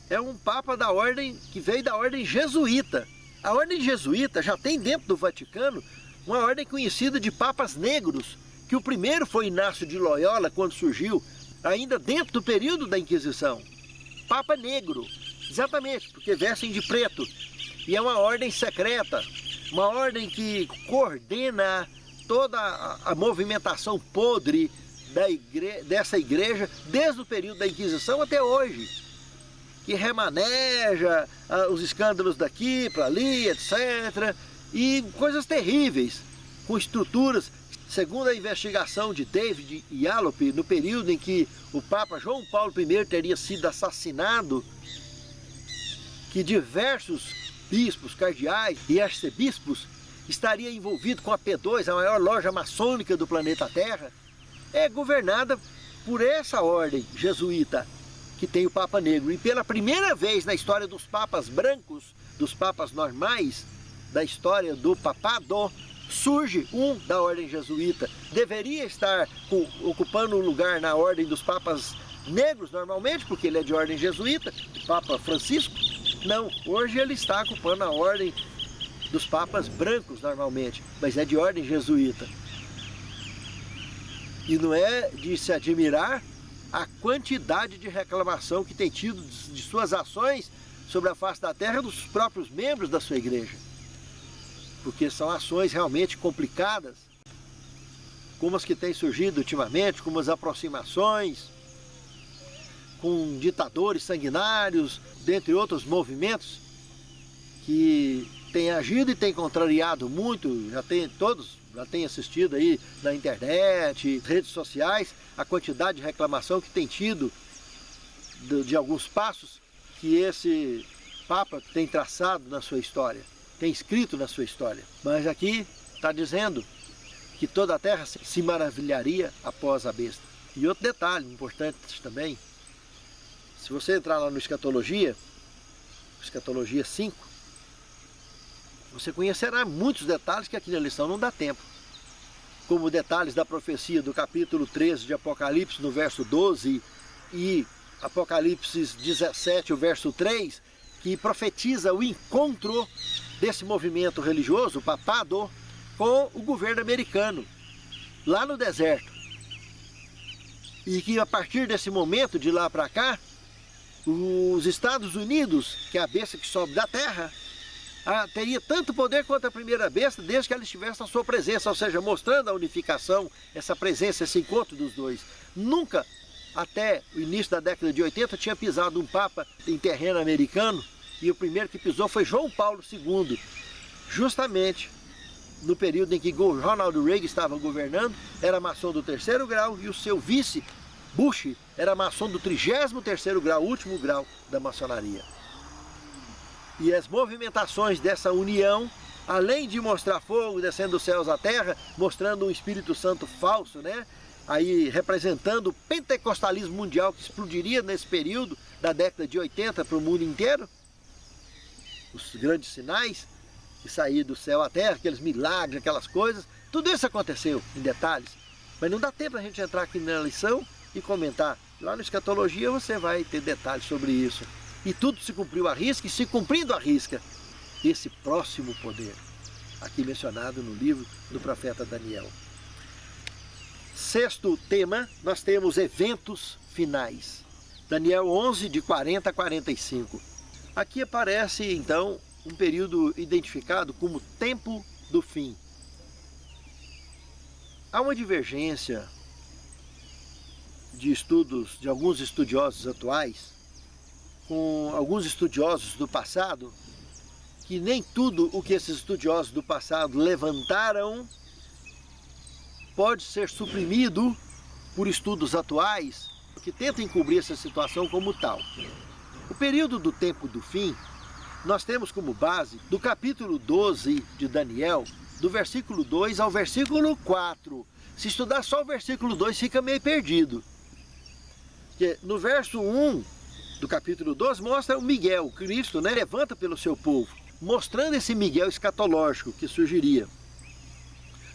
é um Papa da ordem, que veio da ordem jesuíta. A ordem jesuíta já tem dentro do Vaticano uma ordem conhecida de Papas Negros, que o primeiro foi Inácio de Loyola, quando surgiu, ainda dentro do período da Inquisição. Papa Negro, exatamente, porque vestem de preto. E é uma ordem secreta, uma ordem que coordena toda a movimentação podre dessa igreja, desde o período da Inquisição até hoje, que remaneja os escândalos daqui para ali, etc., e coisas terríveis, com estruturas. Segundo a investigação de David Yallop, no período em que o Papa João Paulo I teria sido assassinado, que diversos bispos, cardeais e arcebispos estariam envolvidos com a P2, a maior loja maçônica do planeta Terra. é governada por essa ordem jesuíta, que tem o Papa Negro. E pela primeira vez na história dos papas brancos, dos papas normais, da história do papado, surge um da ordem jesuíta. Deveria estar ocupando o lugar na ordem dos papas negros normalmente, porque ele é de ordem jesuíta, o Papa Francisco. Não, hoje ele está ocupando a ordem dos papas brancos normalmente, mas é de ordem jesuíta. E não é de se admirar a quantidade de reclamação que tem tido de suas ações sobre a face da terra dos próprios membros da sua igreja. Porque são ações realmente complicadas, como as que têm surgido ultimamente, como as aproximações com ditadores sanguinários, dentre outros movimentos que têm agido e têm contrariado muito, todos já têm assistido aí na internet, redes sociais, a quantidade de reclamação que tem tido de alguns passos que esse Papa tem traçado na sua história, tem escrito na sua história. Mas aqui está dizendo que toda a terra se maravilharia após a besta. E outro detalhe importante também, se você entrar lá no Escatologia 5, você conhecerá muitos detalhes que aqui na lição não dá tempo. Como detalhes da profecia do capítulo 13 de Apocalipse, no verso 12, e Apocalipse 17, o verso 3, que profetiza o encontro desse movimento religioso, o papado, com o governo americano, lá no deserto. E que a partir desse momento, de lá para cá, os Estados Unidos, que é a besta que sobe da terra, teria tanto poder quanto a primeira besta, desde que ela estivesse na sua presença, ou seja, mostrando a unificação, essa presença, esse encontro dos dois. Nunca, até o início da década de 80, tinha pisado um Papa em terreno americano, e o primeiro que pisou foi João Paulo II, justamente no período em que Ronald Reagan estava governando, era maçom do 3º grau, e o seu vice, Bush, era maçom do 33º grau, último grau da maçonaria. E as movimentações dessa união, além de mostrar fogo descendo dos céus à terra, mostrando um Espírito Santo falso, né? Aí representando o pentecostalismo mundial que explodiria nesse período da década de 80 para o mundo inteiro. Os grandes sinais que saíram do céu à terra, aqueles milagres, aquelas coisas, tudo isso aconteceu em detalhes. Mas não dá tempo a gente entrar aqui na lição e comentar. Lá no Escatologia você vai ter detalhes sobre isso. E tudo se cumpriu à risca, e se cumprindo à risca, esse próximo poder, aqui mencionado no livro do profeta Daniel. Sexto tema, nós temos eventos finais. Daniel 11, de 40 a 45. Aqui aparece, então, um período identificado como tempo do fim. Há uma divergência de estudos, de alguns estudiosos atuais, com alguns estudiosos do passado, que nem tudo o que esses estudiosos do passado levantaram pode ser suprimido por estudos atuais que tentam encobrir essa situação como tal. O período do tempo do fim, nós temos como base do capítulo 12 de Daniel, do versículo 2 ao versículo 4. Se estudar só o versículo 2 fica meio perdido. Porque no verso 1 do capítulo 12 mostra o Miguel, Cristo, né, levanta pelo seu povo, mostrando esse Miguel escatológico que surgiria.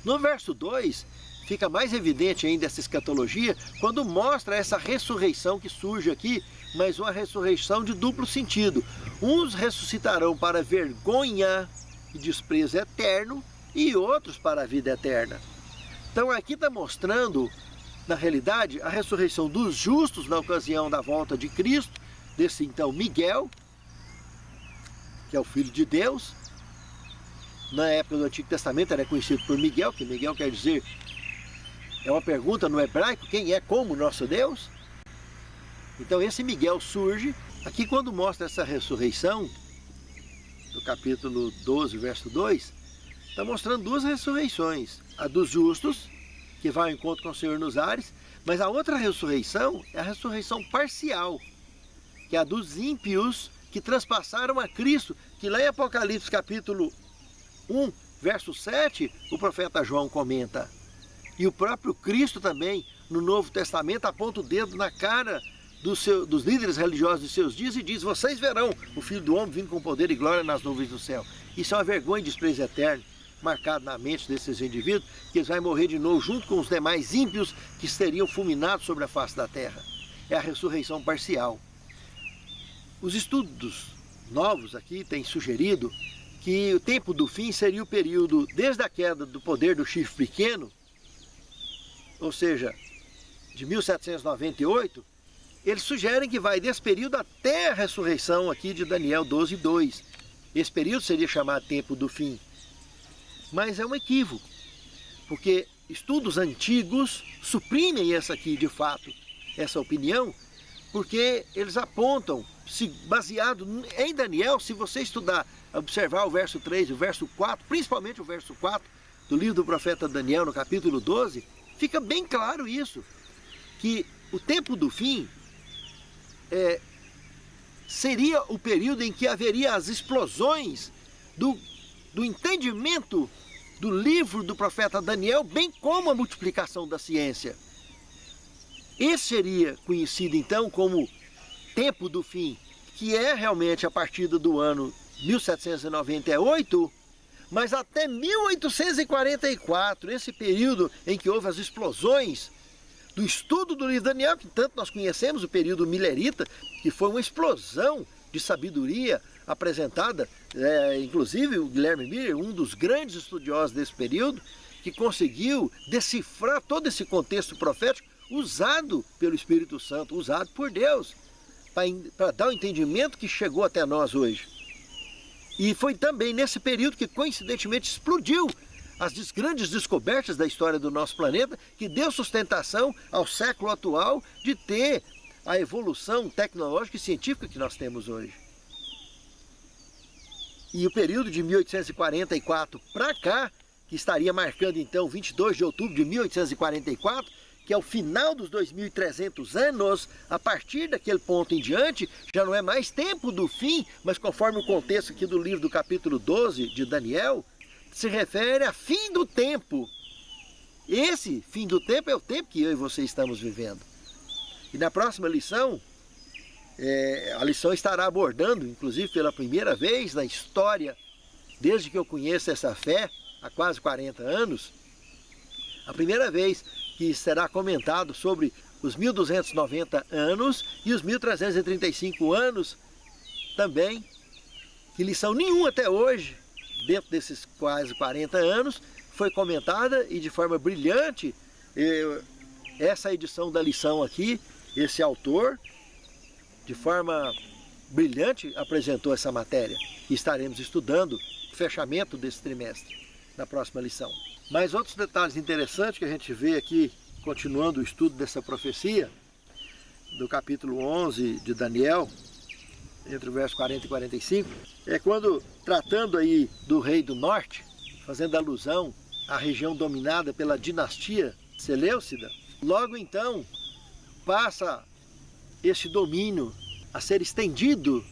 No verso 2 fica mais evidente ainda essa escatologia quando mostra essa ressurreição que surge aqui, mas uma ressurreição de duplo sentido. Uns ressuscitarão para vergonha e desprezo eterno e outros para a vida eterna. Então aqui está mostrando, na realidade, a ressurreição dos justos na ocasião da volta de Cristo, desse então Miguel, que é o Filho de Deus. Na época do Antigo Testamento era conhecido por Miguel, que Miguel quer dizer, é uma pergunta no hebraico, quem é como nosso Deus? Então esse Miguel surge, aqui quando mostra essa ressurreição, do capítulo 12, verso 2, está mostrando duas ressurreições, a dos justos, que vai ao encontro com o Senhor nos ares, mas a outra ressurreição é a ressurreição parcial, que é a dos ímpios que transpassaram a Cristo, que lá em Apocalipse capítulo 1, verso 7, o profeta João comenta. E o próprio Cristo também, no Novo Testamento, aponta o dedo na cara dos líderes religiosos de seus dias e diz: vocês verão o Filho do Homem vindo com poder e glória nas nuvens do céu. Isso é uma vergonha e desprezo eterno, marcado na mente desses indivíduos, que eles vão morrer de novo junto com os demais ímpios que seriam fulminados sobre a face da terra. É a ressurreição parcial. Os estudos novos aqui têm sugerido que o tempo do fim seria o período desde a queda do poder do chifre pequeno, ou seja, de 1798, eles sugerem que vai desse período até a ressurreição aqui de Daniel 12:2. Esse período seria chamado tempo do fim. Mas é um equívoco, porque estudos antigos suprimem essa aqui, de fato, essa opinião, porque eles apontam, baseado em Daniel, se você estudar, observar o verso 3 e o verso 4, principalmente o verso 4 do livro do profeta Daniel, no capítulo 12, fica bem claro isso, que o tempo do fim seria o período em que haveria as explosões do entendimento do livro do profeta Daniel, bem como a multiplicação da ciência. Esse seria conhecido então como tempo do fim, que é realmente a partir do ano 1798, mas até 1844, esse período em que houve as explosões do estudo do livro de Daniel, que tanto nós conhecemos, o período milerita, que foi uma explosão de sabedoria apresentada, inclusive o Guilherme Miller, um dos grandes estudiosos desse período, que conseguiu decifrar todo esse contexto profético usado pelo Espírito Santo, usado por Deus, para dar o entendimento que chegou até nós hoje. E foi também nesse período que coincidentemente explodiu as grandes descobertas da história do nosso planeta, que deu sustentação ao século atual de ter a evolução tecnológica e científica que nós temos hoje. E o período de 1844 para cá, que estaria marcando então 22 de outubro de 1844, que é o final dos 2.300 anos, a partir daquele ponto em diante, já não é mais tempo do fim, mas conforme o contexto aqui do livro do capítulo 12 de Daniel, se refere a fim do tempo. Esse fim do tempo é o tempo que eu e você estamos vivendo. E na próxima lição, a lição estará abordando, inclusive pela primeira vez na história, desde que eu conheço essa fé, há quase 40 anos, a primeira vez que será comentado sobre os 1290 anos e os 1335 anos também, que lição nenhuma até hoje, dentro desses quase 40 anos, foi comentada e de forma brilhante, essa edição da lição aqui, esse autor, de forma brilhante, apresentou essa matéria. E estaremos estudando o fechamento desse trimestre, na próxima lição. Mas outros detalhes interessantes que a gente vê aqui, continuando o estudo dessa profecia, do capítulo 11 de Daniel, entre o verso 40 e 45, é quando, tratando aí do rei do norte, fazendo alusão à região dominada pela dinastia Seleucida, logo então passa esse domínio a ser estendido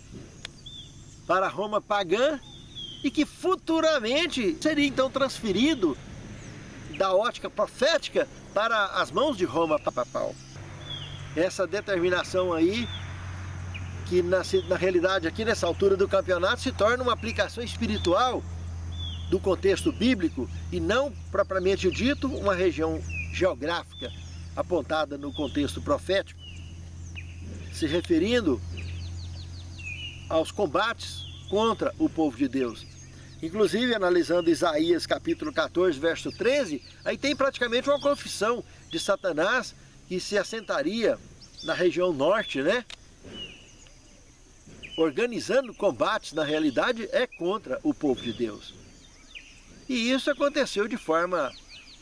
para Roma pagã e que futuramente seria então transferido da ótica profética para as mãos de Roma papal. Essa determinação aí, que na realidade aqui nessa altura do campeonato se torna uma aplicação espiritual do contexto bíblico e não propriamente dito uma região geográfica apontada no contexto profético, se referindo aos combates contra o povo de Deus. Inclusive, analisando Isaías capítulo 14, verso 13, aí tem praticamente uma confissão de Satanás que se assentaria na região norte, né? Organizando combates, na realidade, contra o povo de Deus. E isso aconteceu de forma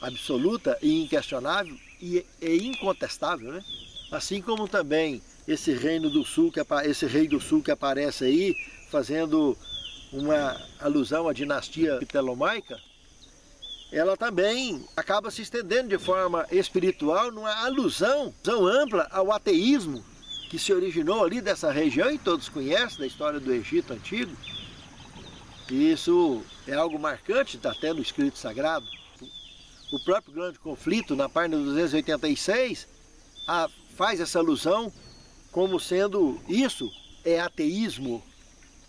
absoluta e inquestionável e incontestável, né? Assim como também esse rei do sul que aparece aí, fazendo uma alusão à dinastia ptolomaica, ela também acaba se estendendo de forma espiritual numa alusão ampla ao ateísmo que se originou ali dessa região, e todos conhecem da história do Egito Antigo. E isso é algo marcante, está até no escrito sagrado. o próprio grande conflito, na página 286, faz essa alusão como sendo isso é ateísmo,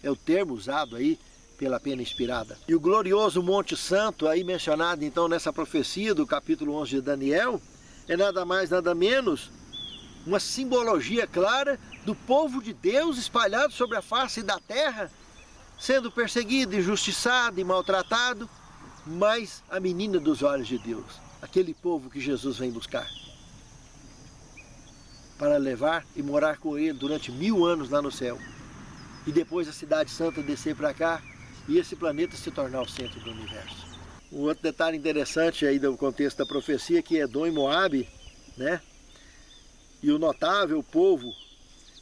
é o termo usado aí pela pena inspirada. E o glorioso Monte Santo, aí mencionado então nessa profecia do capítulo 11 de Daniel, é nada mais, nada menos, uma simbologia clara do povo de Deus espalhado sobre a face da terra, sendo perseguido, injustiçado e maltratado, mas a menina dos olhos de Deus, aquele povo que Jesus vem buscar, para levar e morar com ele durante 1000 anos lá no céu. E depois a cidade santa descer para cá e esse planeta se tornar o centro do universo. Um outro detalhe interessante aí do contexto da profecia, que Edom e Moabe, né? E o notável povo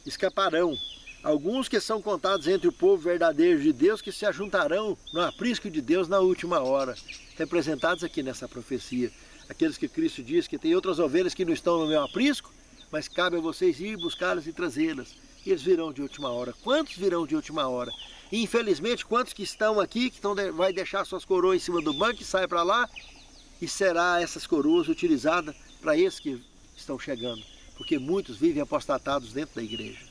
escaparão. Alguns que são contados entre o povo verdadeiro de Deus, que se ajuntarão no aprisco de Deus na última hora, representados aqui nessa profecia. Aqueles que Cristo diz que tem outras ovelhas que não estão no meu aprisco, mas cabe a vocês ir buscá-las e trazê-las. E eles virão de última hora. Quantos virão de última hora? E infelizmente, quantos que estão aqui, que vai deixar suas coroas em cima do banco e sai para lá, e será essas coroas utilizadas para esses que estão chegando, porque muitos vivem apostatados dentro da igreja.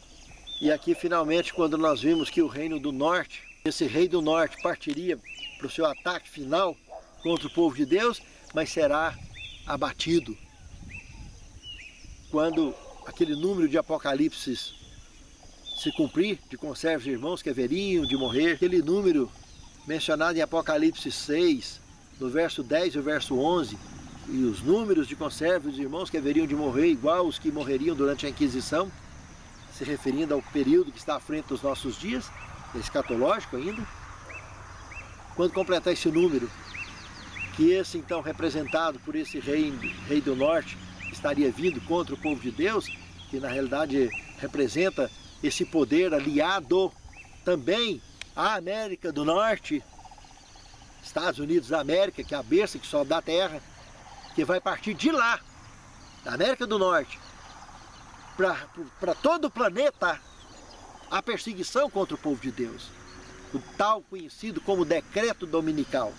E aqui finalmente, quando nós vimos que o reino do norte, esse rei do norte partiria para o seu ataque final contra o povo de Deus, mas será abatido. Quando aquele número de Apocalipse se cumprir, de conservos irmãos que haveriam de morrer, aquele número mencionado em Apocalipse 6, no verso 10 e o verso 11, e os números de conservos irmãos que haveriam de morrer, igual os que morreriam durante a Inquisição, se referindo ao período que está à frente dos nossos dias, escatológico ainda. Quando completar esse número, que esse então representado por esse rei do norte, estaria vindo contra o povo de Deus, que na realidade representa esse poder aliado também à América do Norte, Estados Unidos da América, que é a berça que sobe da terra, que vai partir de lá, da América do Norte, para todo o planeta, a perseguição contra o povo de Deus, o tal conhecido como decreto dominical,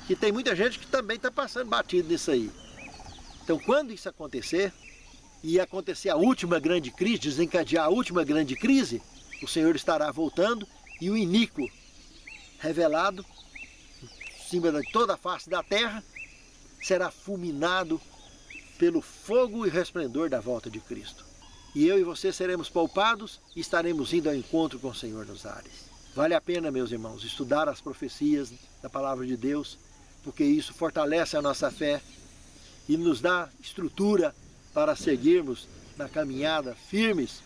que tem muita gente que também está passando batido nisso aí. Então, quando isso acontecer, e acontecer a última grande crise, desencadear a última grande crise, o Senhor estará voltando e o iníquo revelado em cima de toda a face da terra será fulminado pelo fogo e resplendor da volta de Cristo. E eu e você seremos poupados e estaremos indo ao encontro com o Senhor nos ares. Vale a pena, meus irmãos, estudar as profecias da palavra de Deus, porque isso fortalece a nossa fé e nos dá estrutura para seguirmos na caminhada firmes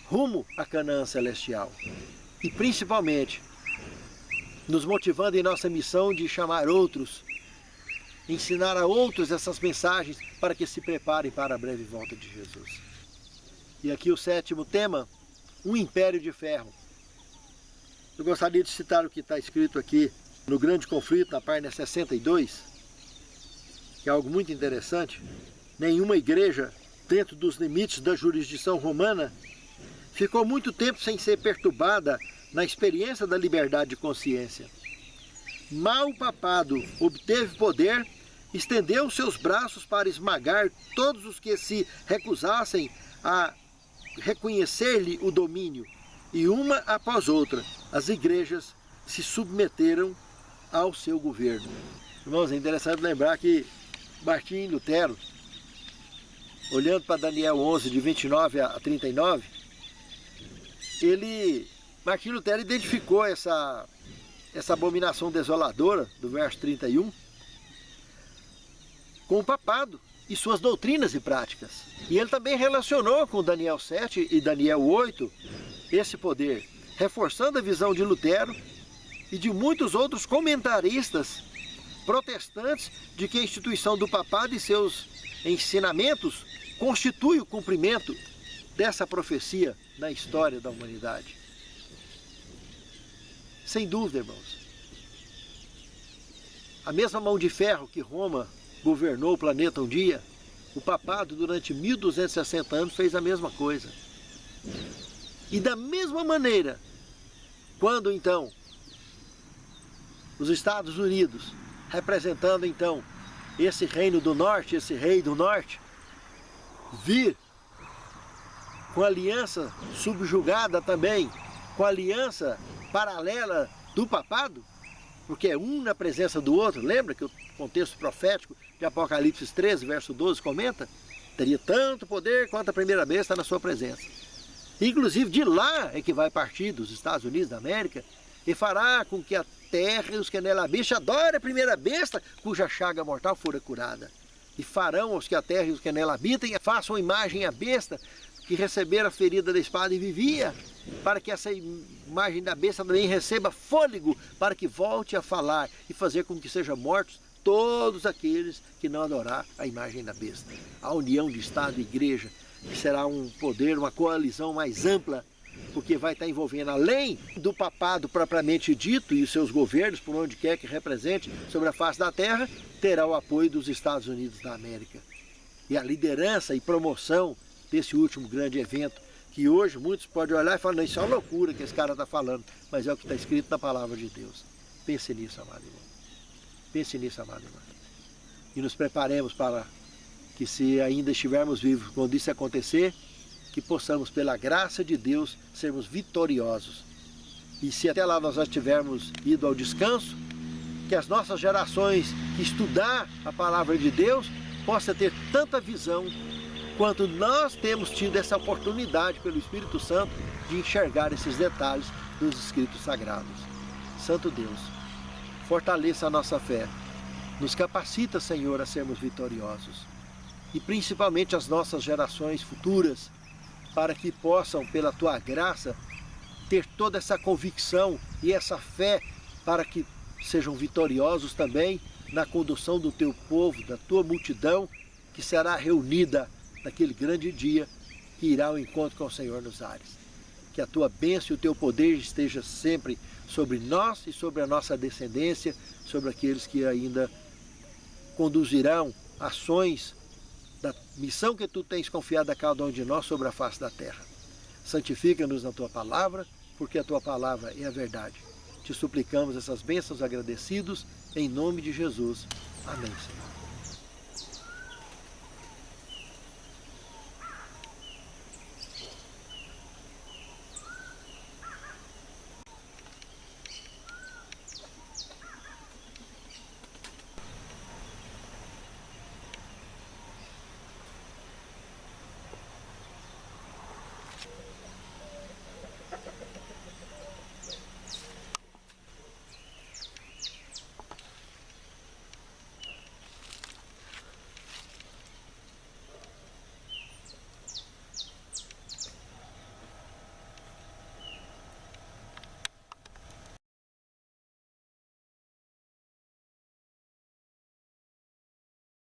rumo à Canaã celestial. E principalmente, nos motivando em nossa missão de chamar outros, ensinar a outros essas mensagens para que se preparem para a breve volta de Jesus. E aqui o sétimo tema, um império de ferro. Eu gostaria de citar o que está escrito aqui no Grande Conflito, na página 62, que é algo muito interessante. Nenhuma igreja, dentro dos limites da jurisdição romana, ficou muito tempo sem ser perturbada na experiência da liberdade de consciência. Mal o papado obteve poder, estendeu seus braços para esmagar todos os que se recusassem a reconhecer-lhe o domínio, e uma após outra, as igrejas se submeteram ao seu governo. Irmãos, é interessante lembrar que Martinho Lutero, olhando para Daniel 11, de 29 a 39, Martinho Lutero identificou essa abominação desoladora, do verso 31, com o papado e suas doutrinas e práticas. E ele também relacionou com Daniel 7 e Daniel 8 esse poder, reforçando a visão de Lutero e de muitos outros comentaristas protestantes de que a instituição do papado e seus ensinamentos constitui o cumprimento dessa profecia na história da humanidade. Sem dúvida, irmãos, a mesma mão de ferro que Roma governou o planeta um dia, o papado durante 1260 anos fez a mesma coisa. E da mesma maneira, quando então os Estados Unidos, representando então esse reino do norte, esse rei do norte, vir com aliança subjugada também, com aliança paralela do papado, porque é um na presença do outro. Lembra que o contexto profético de Apocalipse 13, verso 12, comenta? Teria tanto poder quanto a primeira besta na sua presença. Inclusive de lá é que vai partir, dos Estados Unidos da América, e fará com que a terra e os que nela habitam adorem a primeira besta, cuja chaga mortal fora curada. E farão os que a terra e os que nela habitam façam imagem à besta, que recebera a ferida da espada e vivia, para que essa imagem da besta também receba fôlego, para que volte a falar e fazer com que sejam mortos todos aqueles que não adorar a imagem da besta. A união de Estado e Igreja, que será um poder, uma coalizão mais ampla, porque vai estar envolvendo, além do papado propriamente dito e os seus governos, por onde quer que represente sobre a face da terra, terá o apoio dos Estados Unidos da América. E a liderança e promoção desse último grande evento, que hoje muitos podem olhar e falar, não, isso é uma loucura que esse cara está falando, mas é o que está escrito na palavra de Deus. Pense nisso, amado irmão. Pense nisso, amado irmão. E nos preparemos para que, se ainda estivermos vivos quando isso acontecer, que possamos, pela graça de Deus, sermos vitoriosos. E se até lá nós já tivermos ido ao descanso, que as nossas gerações que estudar a palavra de Deus possa ter tanta visão quanto nós temos tido essa oportunidade pelo Espírito Santo de enxergar esses detalhes dos Escritos Sagrados. Santo Deus, fortaleça a nossa fé, nos capacita, Senhor, a sermos vitoriosos. E principalmente as nossas gerações futuras, para que possam, pela Tua graça, ter toda essa convicção e essa fé, para que sejam vitoriosos também na condução do Teu povo, da Tua multidão, que será reunida naquele grande dia que irá ao encontro com o Senhor nos ares. Que a Tua bênção e o Teu poder esteja sempre sobre nós e sobre a nossa descendência, sobre aqueles que ainda conduzirão ações da missão que Tu tens confiado a cada um de nós sobre a face da terra. Santifica-nos na Tua palavra, porque a Tua palavra é a verdade. Te suplicamos essas bênçãos agradecidos, em nome de Jesus. Amém, Senhor.